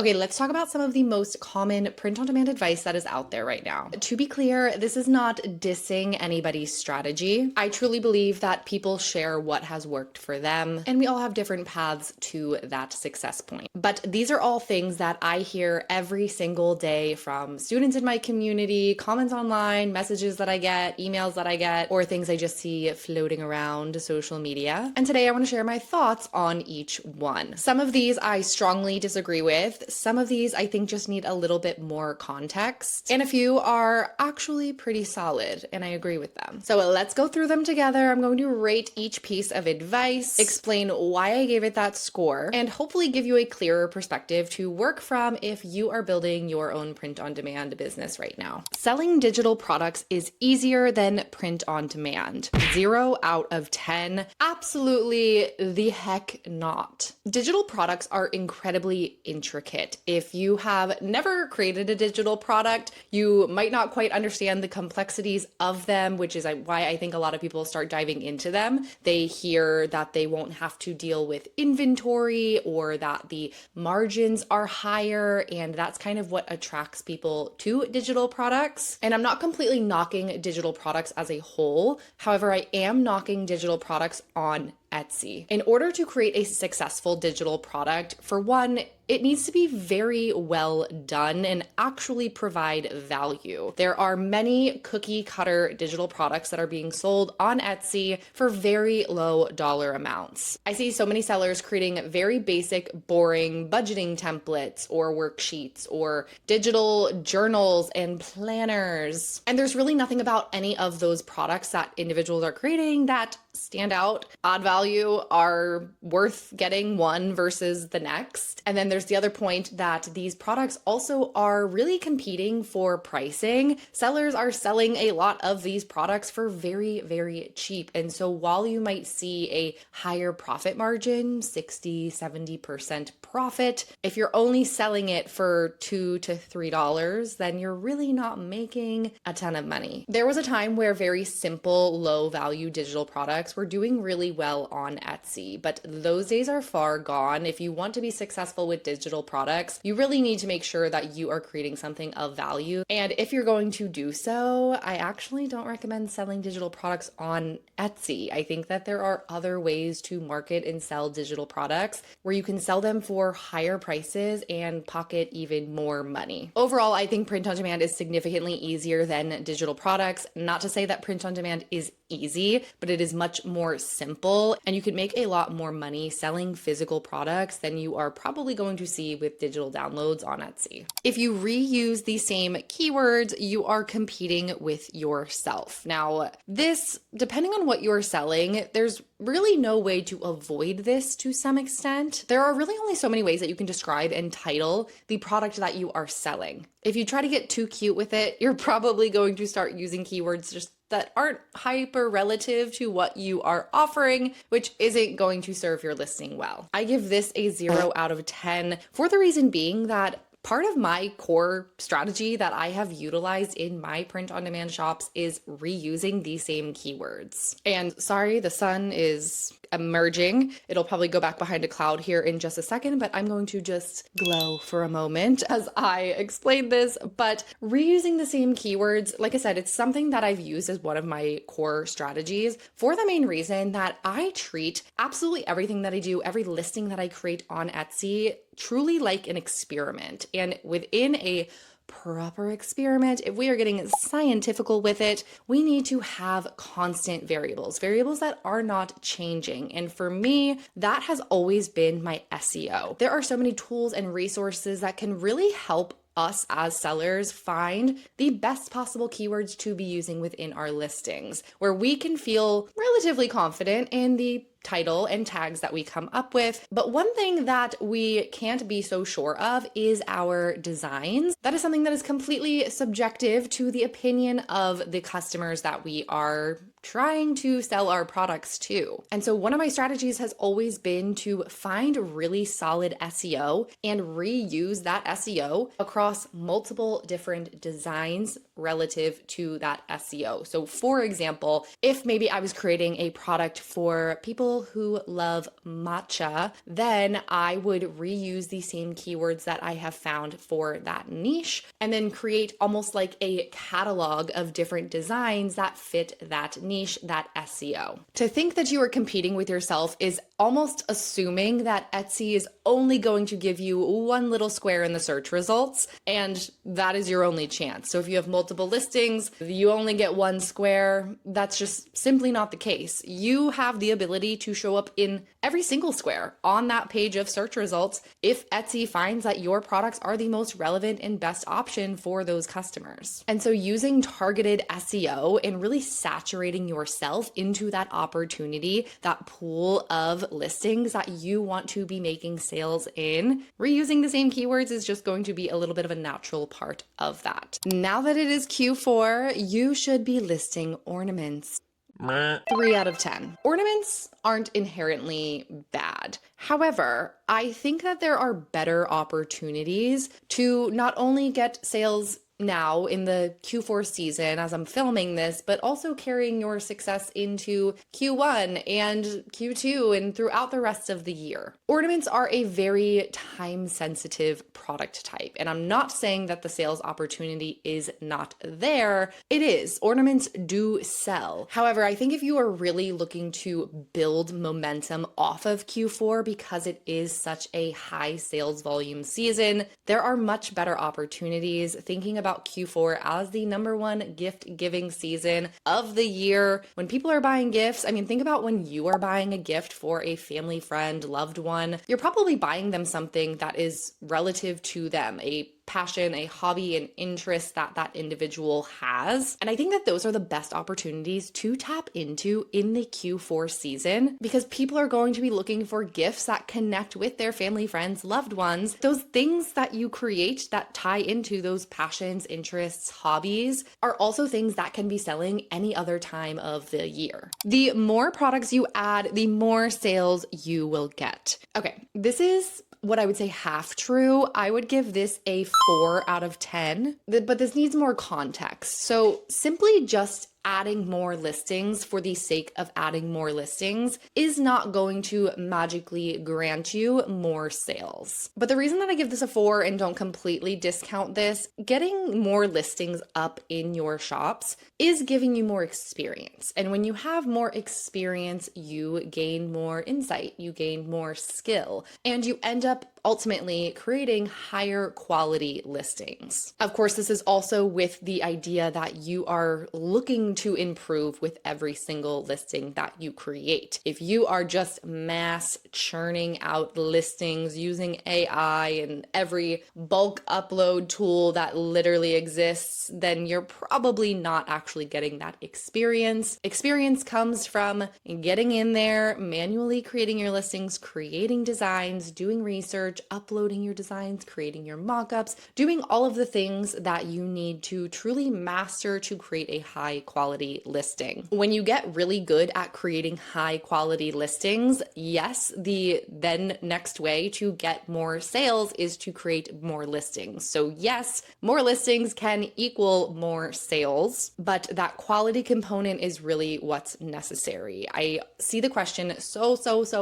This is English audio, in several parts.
Okay, let's talk about some of the most common print-on-demand advice that is out there right now. To be clear, this is not dissing anybody's strategy. I truly believe that people share what has worked for them, and we all have different paths to that success point. But these are all things that I hear every single day from students in my community, comments online, messages that I get, emails that I get, or things I just see floating around social media. And today I want to share my thoughts on each one. Some of these I strongly disagree with. Some of these I think just need a little bit more context, and a few are actually pretty solid, and I agree with them. So let's go through them together. I'm going to rate each piece of advice, explain why I gave it that score, and hopefully give you a clearer perspective to work from if you are building your own print-on-demand business right now. Selling digital products is easier than print-on-demand. 0 out of 10. Absolutely the heck not. Digital products are incredibly intricate. If you have never created a digital product, you might not quite understand the complexities of them, which is why I think a lot of people start diving into them. They hear that they won't have to deal with inventory or that the margins are higher, and that's kind of what attracts people to digital products. And I'm not completely knocking digital products as a whole. However, I am knocking digital products on Etsy. In order to create a successful digital product, for one, it needs to be very well done and actually provide value. There are many cookie cutter digital products that are being sold on Etsy for very low dollar amounts. I see so many sellers creating very basic, boring budgeting templates or worksheets or digital journals and planners. And there's really nothing about any of those products that individuals are creating that stand out, add value, are worth getting one versus the next. And then there's the other point that these products also are really competing for pricing. Sellers are selling a lot of these products for very, very cheap. And so while you might see a higher profit margin, 60, 70% profit, if you're only selling it for $2 to $3, then you're really not making a ton of money. There was a time where very simple, low value digital products were doing really well on Etsy, but those days are far gone. If you want to be successful with digital products, you really need to make sure that you are creating something of value. And if you're going to do so, I actually don't recommend selling digital products on Etsy. I think that there are other ways to market and sell digital products where you can sell them for higher prices and pocket even more money. Overall, I think print on demand is significantly easier than digital products. Not to say that print on demand is easy, but it is much more simple, and you can make a lot more money selling physical products than you are probably going to see with digital downloads on Etsy. If you reuse the same keywords, you are competing with yourself. Now, this, depending on what you're selling, there's really no way to avoid this to some extent. There are really only so many ways that you can describe and title the product that you are selling. If you try to get too cute with it, you're probably going to start using keywords just that aren't hyper relative to what you are offering, which isn't going to serve your listing well. I give this a 0 out of 10 for the reason being that part of my core strategy that I have utilized in my print on demand shops is reusing the same keywords. And sorry, the sun is emerging. It'll probably go back behind a cloud here in just a second, but I'm going to just glow for a moment as I explain this. But reusing the same keywords, like I said, it's something that I've used as one of my core strategies for the main reason that I treat absolutely everything that I do, every listing that I create on Etsy, truly like an experiment. And within a proper experiment, if we are getting scientifical with it, we need to have constant variables that are not changing. And for me, that has always been my SEO. There are so many tools and resources that can really help us as sellers find the best possible keywords to be using within our listings, where we can feel relatively confident in the title and tags that we come up with. But one thing that we can't be so sure of is our designs. That is something that is completely subjective to the opinion of the customers that we are trying to sell our products to. And so one of my strategies has always been to find really solid SEO and reuse that SEO across multiple different designs relative to that SEO. So for example, if maybe I was creating a product for people people who love matcha, then I would reuse the same keywords that I have found for that niche and then create almost like a catalog of different designs that fit that niche, that SEO. To think that you are competing with yourself is almost assuming that Etsy is only going to give you one little square in the search results, and that is your only chance. So if you have multiple listings, you only get one square. That's just simply not the case. You have the ability to show up in every single square on that page of search results if Etsy finds that your products are the most relevant and best option for those customers. And so using targeted SEO and really saturating yourself into that opportunity, that pool of listings that you want to be making sales in, reusing the same keywords is just going to be a little bit of a natural part of that. Now that it is Q4, you should be listing ornaments. 3 out of 10. Ornaments aren't inherently bad. However, I think that there are better opportunities to not only get sales now in the Q4 season as I'm filming this, but also carrying your success into Q1 and Q2 and throughout the rest of the year. Ornaments are a very time-sensitive product type, and I'm not saying that the sales opportunity is not there. It is. Ornaments do sell. However, I think if you are really looking to build momentum off of Q4 because it is such a high sales volume season, there are much better opportunities. Thinking about Q4 as the #1 gift giving season of the year. When people are buying gifts, I mean, think about when you are buying a gift for a family, friend, loved one, you're probably buying them something that is relative to them, a passion, a hobby, an interest that that individual has. And I think that those are the best opportunities to tap into in the Q4 season because people are going to be looking for gifts that connect with their family, friends, loved ones. Those things that you create that tie into those passions, interests, hobbies are also things that can be selling any other time of the year. The more products you add, the more sales you will get. Okay, this is what I would say half true. I would give this a 4 out of 10, but this needs more context. So simply just adding more listings for the sake of adding more listings is not going to magically grant you more sales. But the reason that I give this a 4 and don't completely discount this, getting more listings up in your shops is giving you more experience. And when you have more experience, you gain more insight, you gain more skill, and you end up ultimately creating higher quality listings. Of course, this is also with the idea that you are looking to improve with every single listing that you create. If you are just mass churning out listings using AI and every bulk upload tool that literally exists, then you're probably not actually getting that experience. Experience comes from getting in there, manually creating your listings, creating designs, doing research, uploading your designs, creating your mockups, doing all of the things that you need to truly master to create a high quality listing. When you get really good at creating high quality listings, yes, the then next way to get more sales is to create more listings. So yes, more listings can equal more sales, but that quality component is really what's necessary. I see the question so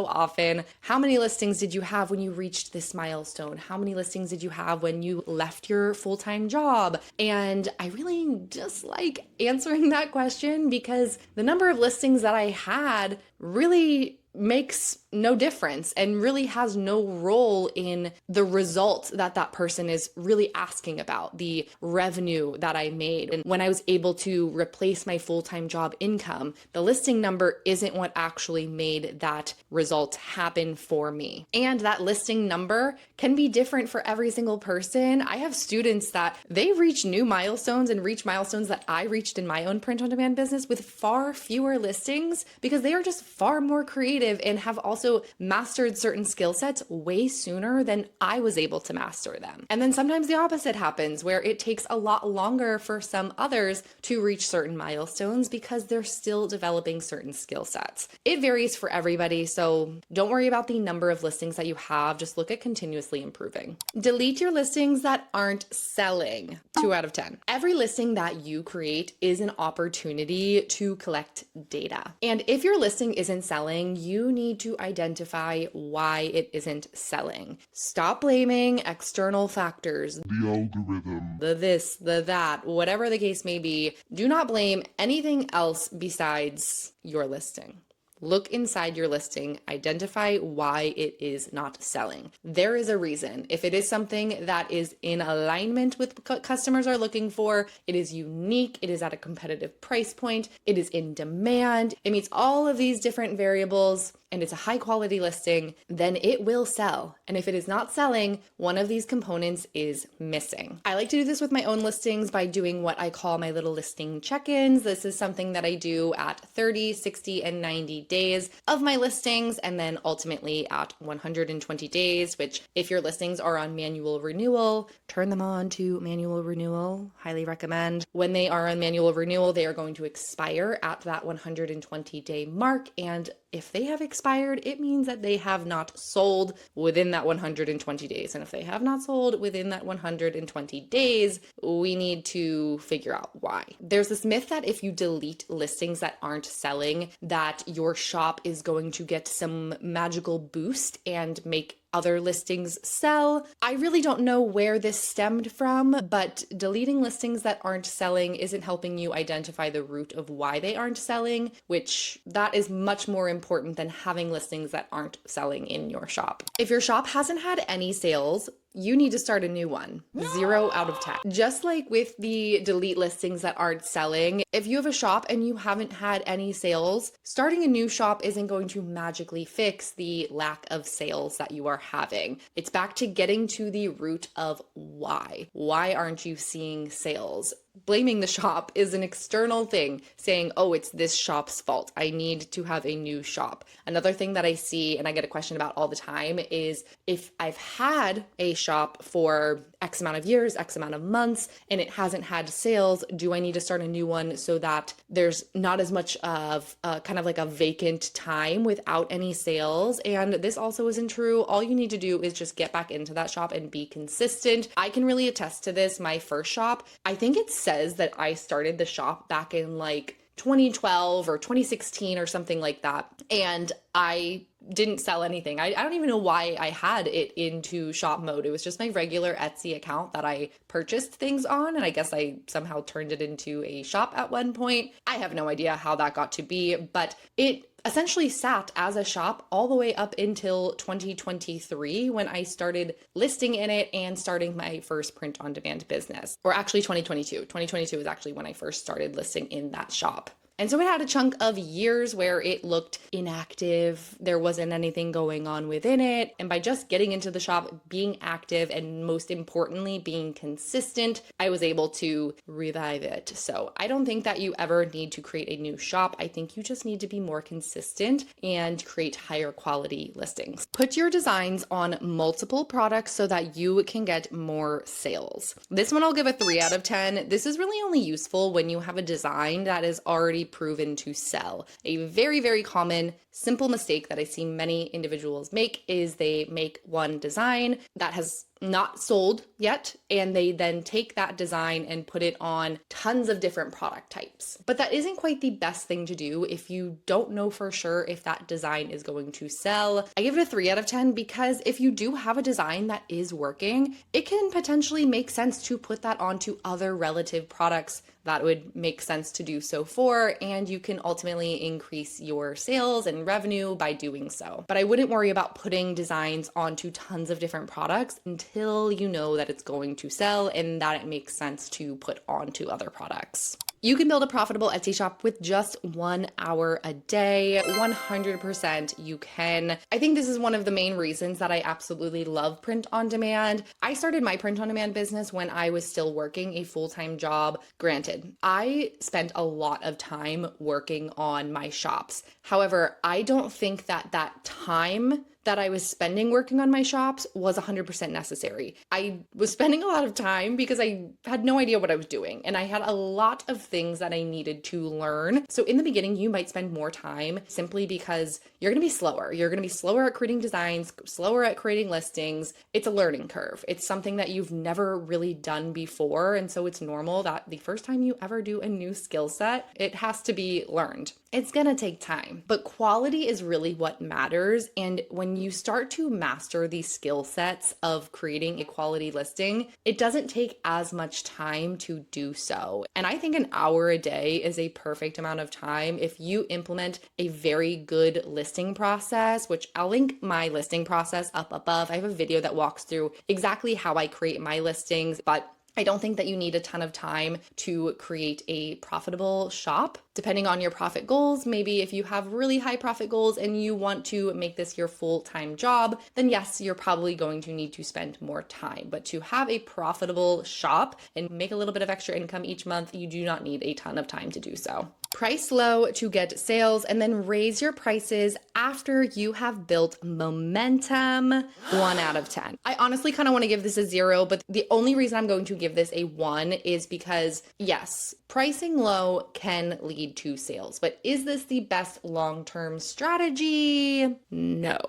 often. How many listings did you have when you reached this milestone? How many listings did you have when you left your full-time job? And I really dislike answering that question because the number of listings that I had really makes no difference and really has no role in the result that that person is really asking about, the revenue that I made. And when I was able to replace my full-time job income, the listing number isn't what actually made that result happen for me. And that listing number can be different for every single person. I have students that they reach new milestones and reach milestones that I reached in my own print-on-demand business with far fewer listings because they are just far more creative and have also also mastered certain skill sets way sooner than I was able to master them. And then sometimes the opposite happens where it takes a lot longer for some others to reach certain milestones because they're still developing certain skill sets. It varies for everybody, so don't worry about the number of listings that you have. Just look at continuously improving. Delete your listings that aren't selling. 2 out of 10. Every listing that you create is an opportunity to collect data. And if your listing isn't selling, you need to identify why it isn't selling. Stop blaming external factors, the algorithm, the this, the that, whatever the case may be. Do not blame anything else besides your listing. Look inside your listing, identify why it is not selling. There is a reason. If it is something that is in alignment with what customers are looking for, it is unique, it is at a competitive price point, it is in demand, it meets all of these different variables, and it's a high quality listing, then it will sell. And if it is not selling, one of these components is missing. I like to do this with my own listings by doing what I call my little listing check-ins. This is something that I do at 30, 60, and 90 days of my listings, and then ultimately at 120 days, which if your listings are on manual renewal, turn them on to manual renewal. Highly recommend. When they are on manual renewal, they are going to expire at that 120 day mark, and if they have expired, it means that they have not sold within that 120 days. And if they have not sold within that 120 days, we need to figure out why. There's this myth that if you delete listings that aren't selling, that your shop is going to get some magical boost and make other listings sell. I really don't know where this stemmed from, but deleting listings that aren't selling isn't helping you identify the root of why they aren't selling, which that is much more important than having listings that aren't selling in your shop. If your shop hasn't had any sales, you need to start a new one. 0 out of 10. Just like with the delete listings that aren't selling, if you have a shop and you haven't had any sales, starting a new shop isn't going to magically fix the lack of sales that you are having. It's back to getting to the root of why. Why aren't you seeing sales? Blaming the shop is an external thing, saying, oh, it's this shop's fault. I need to have a new shop. Another thing that I see and I get a question about all the time is if I've had a shop for X amount of years, X amount of months, and it hasn't had sales, do I need to start a new one so that there's not as much of kind of like a vacant time without any sales? And this also isn't true. All you need to do is just get back into that shop and be consistent. I can really attest to this. My first shop, I think it says that I started the shop back in like 2012 or 2016 or something like that. And I didn't sell anything. I don't even know why I had it into shop mode. It was just my regular Etsy account that I purchased things on. And I guess I somehow turned it into a shop at one point. I have no idea how that got to be, but it essentially sat as a shop all the way up until 2023 when I started listing in it and starting my first print on demand business. Or actually 2022. 2022 was actually when I first started listing in that shop. And so it had a chunk of years where it looked inactive. There wasn't anything going on within it. And by just getting into the shop, being active, and most importantly, being consistent, I was able to revive it. So I don't think that you ever need to create a new shop. I think you just need to be more consistent and create higher quality listings. Put your designs on multiple products so that you can get more sales. This one I'll give a 3 out of 10. This is really only useful when you have a design that is already proven to sell. A very, very common, simple mistake that I see many individuals make is they make one design that has not sold yet, and they then take that design and put it on tons of different product types. But that isn't quite the best thing to do if you don't know for sure if that design is going to sell. I give it a 3 out of 10 because if you do have a design that is working, it can potentially make sense to put that onto other relative products that would make sense to do so for, and you can ultimately increase your sales and revenue by doing so. But I wouldn't worry about putting designs onto tons of different products until you know that it's going to sell and that it makes sense to put onto other products. You can build a profitable Etsy shop with just 1 hour a day. 100% you can. I think this is one of the main reasons that I absolutely love print on demand. I started my print on demand business when I was still working a full-time job. Granted, I spent a lot of time working on my shops. However, I don't think that time that I was spending working on my shops was 100% necessary. I was spending a lot of time because I had no idea what I was doing, and I had a lot of things that I needed to learn. So in the beginning, you might spend more time simply because you're going to be slower. You're going to be slower at creating designs, slower at creating listings. It's a learning curve. It's something that you've never really done before, and so it's normal that the first time you ever do a new skill set, it has to be learned. It's gonna take time, but quality is really what matters. And when you start to master these skill sets of creating a quality listing, it doesn't take as much time to do so. And I think an hour a day is a perfect amount of time if you implement a very good listing process, which I'll link my listing process up above. I have a video that walks through exactly how I create my listings, but I don't think that you need a ton of time to create a profitable shop. Depending on your profit goals, maybe if you have really high profit goals and you want to make this your full-time job, then yes, you're probably going to need to spend more time. But to have a profitable shop and make a little bit of extra income each month, you do not need a ton of time to do so. Price low to get sales and then raise your prices after you have built momentum. 1 out of 10. I honestly kind of want to give this a 0, but the only reason I'm going to give this a 1 is because yes, pricing low can lead to sales, but is this the best long-term strategy? No.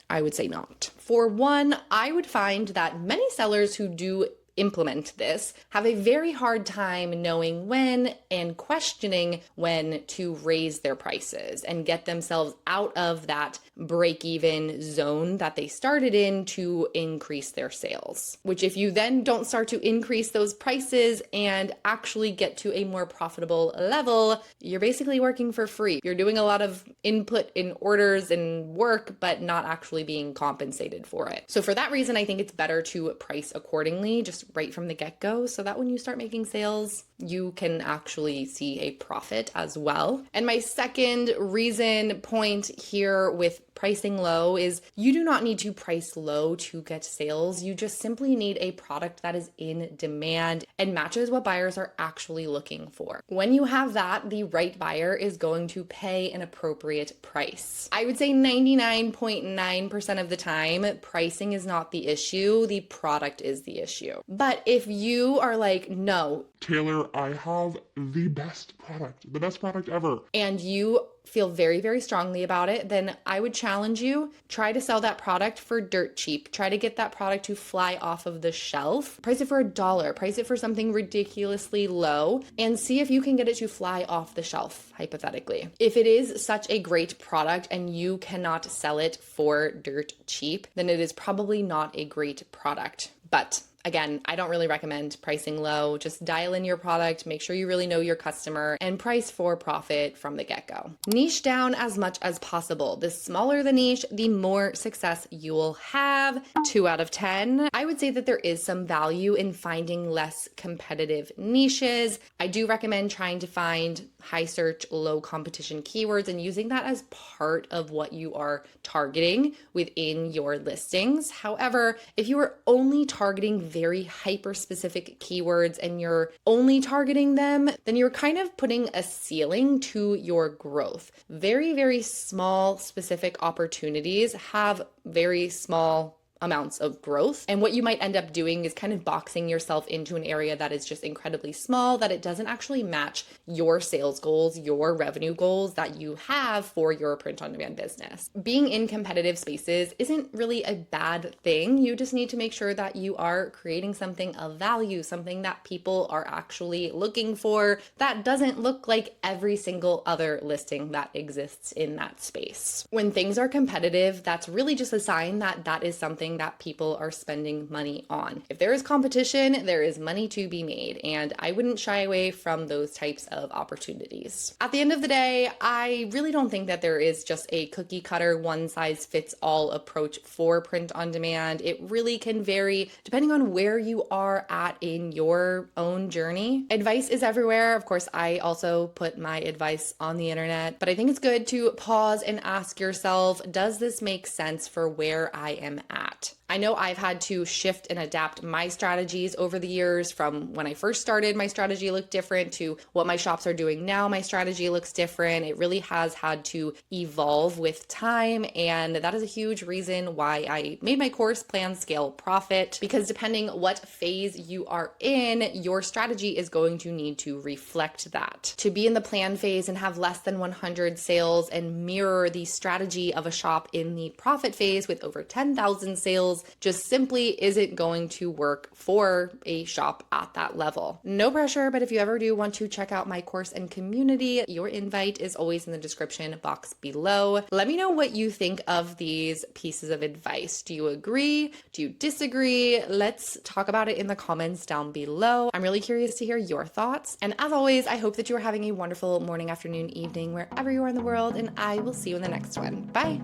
I would say not. For one, I would find that many sellers who do implement this have a very hard time knowing when and questioning when to raise their prices and get themselves out of that break-even zone that they started in to increase their sales. Which if you then don't start to increase those prices and actually get to a more profitable level, you're basically working for free. You're doing a lot of input in orders and work, but not actually being compensated for it. So for that reason, I think it's better to price accordingly, just right from the get-go, so that when you start making sales, you can actually see a profit as well. And my second reason point here with pricing low is you do not need to price low to get sales. You just simply need a product that is in demand and matches what buyers are actually looking for. When you have that, the right buyer is going to pay an appropriate price. I would say 99.9% of the time, pricing is not the issue, the product is the issue. But if you are like, no, Taylor, I have the best product ever, and you feel very, very strongly about it, then I would challenge you, try to sell that product for dirt cheap. Try to get that product to fly off of the shelf. Price it for $1, price it for something ridiculously low, and see if you can get it to fly off the shelf, hypothetically. If it is such a great product and you cannot sell it for dirt cheap, then it is probably not a great product. But again, I don't really recommend pricing low. Just dial in your product, make sure you really know your customer, and price for profit from the get-go. Niche down as much as possible. The smaller the niche, the more success you will have. 2 out of 10. I would say that there is some value in finding less competitive niches. I do recommend trying to find high search, low competition keywords and using that as part of what you are targeting within your listings. However, if you are only targeting very hyper-specific keywords and you're only targeting them, then you're kind of putting a ceiling to your growth. Very, very small specific opportunities have very small amounts of growth. And what you might end up doing is kind of boxing yourself into an area that is just incredibly small, that it doesn't actually match your sales goals, your revenue goals that you have for your print-on-demand business. Being in competitive spaces isn't really a bad thing. You just need to make sure that you are creating something of value, something that people are actually looking for, that doesn't look like every single other listing that exists in that space. When things are competitive, that's really just a sign that that is something something that people are spending money on. If there is competition, there is money to be made, and I wouldn't shy away from those types of opportunities. At the end of the day, I really don't think that there is just a cookie cutter, one size fits all approach for print on demand. It really can vary depending on where you are at in your own journey. Advice is everywhere. Of course, I also put my advice on the internet, but I think it's good to pause and ask yourself, does this make sense for where I am at? I know I've had to shift and adapt my strategies over the years. From when I first started, my strategy looked different, to what my shops are doing now, my strategy looks different. It really has had to evolve with time, and that is a huge reason why I made my course Plan, Scale, Profit, because depending what phase you are in, your strategy is going to need to reflect that. To be in the plan phase and have less than 100 sales and mirror the strategy of a shop in the profit phase with over 10,000 sales just simply isn't going to work for a shop at that level. No pressure, but if you ever do want to check out my course and community, your invite is always in the description box below. Let me know what you think of these pieces of advice. Do you agree? Do you disagree? Let's talk about it in the comments down below. I'm really curious to hear your thoughts. And as always, I hope that you are having a wonderful morning, afternoon, evening, wherever you are in the world, and I will see you in the next one. Bye.